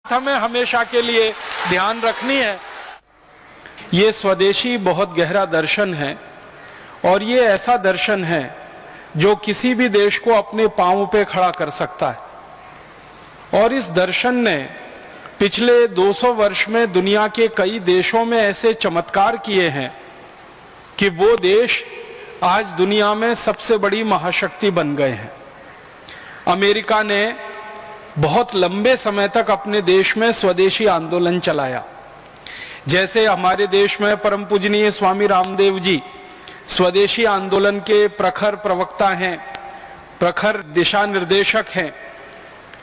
हमें हमेशा के लिए ध्यान रखनी है। ये स्वदेशी बहुत गहरा दर्शन है और ये ऐसा दर्शन है जो किसी भी देश को अपने पांव पे खड़ा कर सकता है। और इस दर्शन ने पिछले 200 वर्ष में दुनिया के कई देशों में ऐसे चमत्कार किए हैं कि वो देश आज दुनिया में सबसे बड़ी महाशक्ति बन गए हैं। अमेरिका ने बहुत लंबे समय तक अपने देश में स्वदेशी आंदोलन चलाया। जैसे हमारे देश में परम पूजनीय स्वामी रामदेव जी स्वदेशी आंदोलन के प्रखर प्रवक्ता हैं, प्रखर दिशा निर्देशक हैं,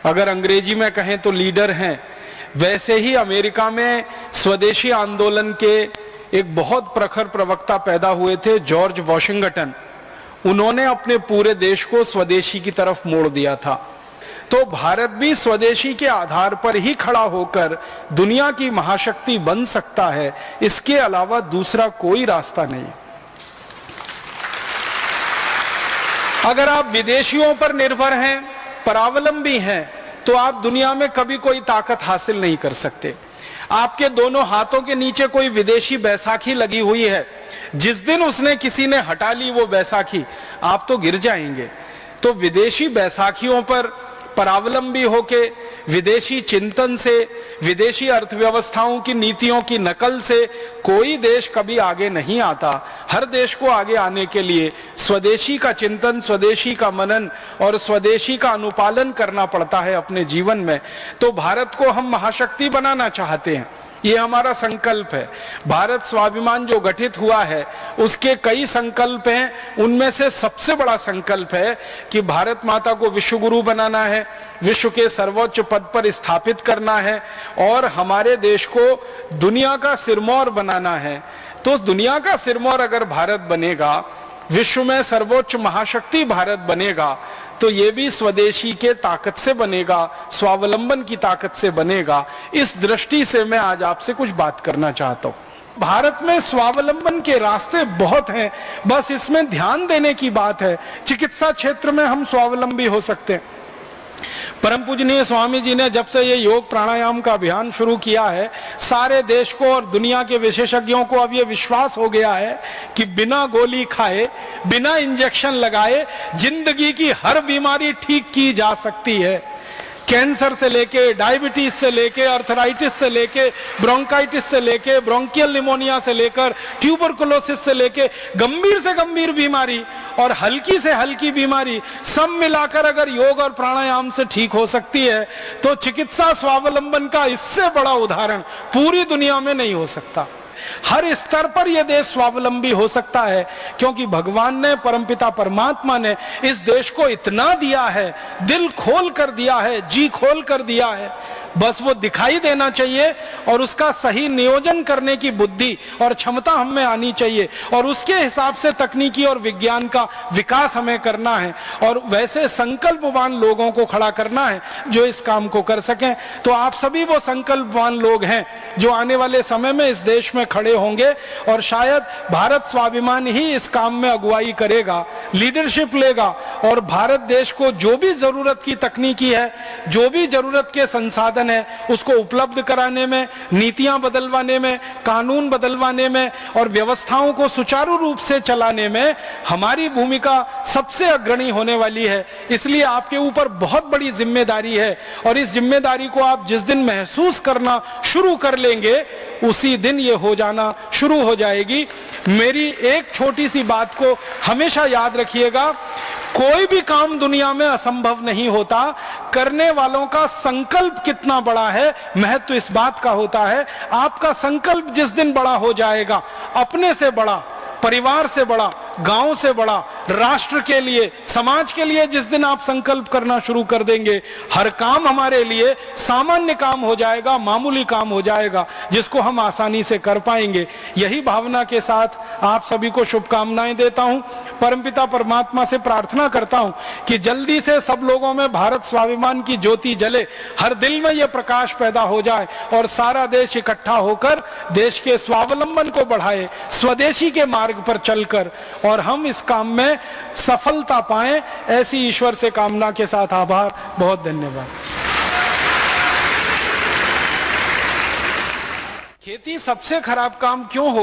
अगर अंग्रेजी में कहें तो लीडर हैं। वैसे ही अमेरिका में स्वदेशी आंदोलन के एक बहुत प्रखर प्रवक्ता पैदा हुए थे, जॉर्ज वॉशिंगटन। उन्होंने अपने पूरे देश को स्वदेशी की तरफ मोड़ दिया था। तो भारत भी स्वदेशी के आधार पर ही खड़ा होकर दुनिया की महाशक्ति बन सकता है, इसके अलावा दूसरा कोई रास्ता नहीं। अगर आप विदेशियों पर निर्भर हैं, परावलंबी हैं, तो आप दुनिया में कभी कोई ताकत हासिल नहीं कर सकते। आपके दोनों हाथों के नीचे कोई विदेशी बैसाखी लगी हुई है, जिस दिन उसने किसी ने हटा ली वो बैसाखी, आप तो गिर जाएंगे। तो विदेशी बैसाखियों पर परावलंबी होके, विदेशी चिंतन से, विदेशी अर्थव्यवस्थाओं की नीतियों की नकल से कोई देश कभी आगे नहीं आता। हर देश को आगे आने के लिए स्वदेशी का चिंतन, स्वदेशी का मनन और स्वदेशी का अनुपालन करना पड़ता है अपने जीवन में। तो भारत को हम महाशक्ति बनाना चाहते हैं, ये हमारा संकल्प है। भारत स्वाभिमान जो गठित हुआ है उसके कई संकल्प हैं, उनमें से सबसे बड़ा संकल्प है कि भारत माता को विश्व गुरु बनाना है, विश्व के सर्वोच्च पद पर स्थापित करना है और हमारे देश को दुनिया का सिरमौर बनाना है। तो दुनिया का सिरमौर अगर भारत बनेगा, विश्व में सर्वोच्च महाशक्ति भारत बनेगा, तो ये भी स्वदेशी के ताकत से बनेगा, स्वावलंबन की ताकत से बनेगा। इस दृष्टि से मैं आज आपसे कुछ बात करना चाहता हूं। भारत में स्वावलंबन के रास्ते बहुत हैं, बस इसमें ध्यान देने की बात है। चिकित्सा क्षेत्र में हम स्वावलंबी हो सकते हैं। परम पूजनीय स्वामी जी ने जब से ये योग प्राणायाम का अभियान शुरू किया है, सारे देश को और दुनिया के विशेषज्ञों को अब ये विश्वास हो गया है कि बिना गोली खाए, बिना इंजेक्शन लगाए जिंदगी की हर बीमारी ठीक की जा सकती है। कैंसर से लेके, डायबिटीज से लेके, अर्थराइटिस से लेके, ब्रोंकाइटिस से लेके, ब्रोंकियल निमोनिया से लेकर, ट्यूबरकुलोसिस से लेके गंभीर से गंभीर बीमारी और हल्की से हल्की बीमारी सब मिलाकर अगर योग और प्राणायाम से ठीक हो सकती है, तो चिकित्सा स्वावलंबन का इससे बड़ा उदाहरण पूरी दुनिया में नहीं हो सकता। हर स्तर पर यह देश स्वावलंबी हो सकता है, क्योंकि भगवान ने, परमपिता परमात्मा ने इस देश को इतना दिया है, दिल खोल कर दिया है, जी खोल कर दिया है। बस वो दिखाई देना चाहिए और उसका सही नियोजन करने की बुद्धि और क्षमता हम में आनी चाहिए और उसके हिसाब से तकनीकी और विज्ञान का विकास हमें करना है और वैसे संकल्पवान लोगों को खड़ा करना है जो इस काम को कर सकें। तो आप सभी वो संकल्पवान लोग हैं जो आने वाले समय में इस देश में खड़े होंगे और शायद भारत स्वाभिमान ही इस काम में अगुवाई करेगा, लीडरशिप लेगा और भारत देश को जो भी जरूरत की तकनीकी है, जो भी जरूरत के संसाधन है, उसको उपलब्ध कराने में, नीतियां बदलवाने में, कानून बदलवाने में और व्यवस्थाओं को सुचारू रूप से चलाने में हमारी भूमिका सबसे अग्रणी होने वाली है। इसलिए आपके ऊपर बहुत बड़ी जिम्मेदारी है और इस जिम्मेदारी को आप जिस दिन महसूस करना शुरू कर लेंगे, उसी दिन ये हो जाना शुरू हो जाएगी। मेरी एक छोटी सी बात को हमेशा याद रखिएगा, कोई भी काम दुनिया में असंभव नहीं होता, करने वालों का संकल्प कितना बड़ा है महत्व इस बात का होता है। आपका संकल्प जिस दिन बड़ा हो जाएगा, अपने से बड़ा, परिवार से बड़ा, गांव से बड़ा, राष्ट्र के लिए, समाज के लिए जिस दिन आप संकल्प करना शुरू कर देंगे, हर काम हमारे लिए सामान्य काम हो जाएगा, मामूली काम हो जाएगा, जिसको हम आसानी से कर पाएंगे। यही भावना के साथ आप सभी को शुभकामनाएं देता हूं। परमपिता परमात्मा से प्रार्थना करता हूं कि जल्दी से सब लोगों में भारत स्वाभिमान की ज्योति जले, हर दिल में यह प्रकाश पैदा हो जाए और सारा देश इकट्ठा होकर देश के स्वावलंबन को बढ़ाए, स्वदेशी के मार्ग पर चलकर, और हम इस काम में सफलता पाएं, ऐसी ईश्वर से कामना के साथ आभार। बहुत धन्यवाद। खेती सबसे खराब काम क्यों हो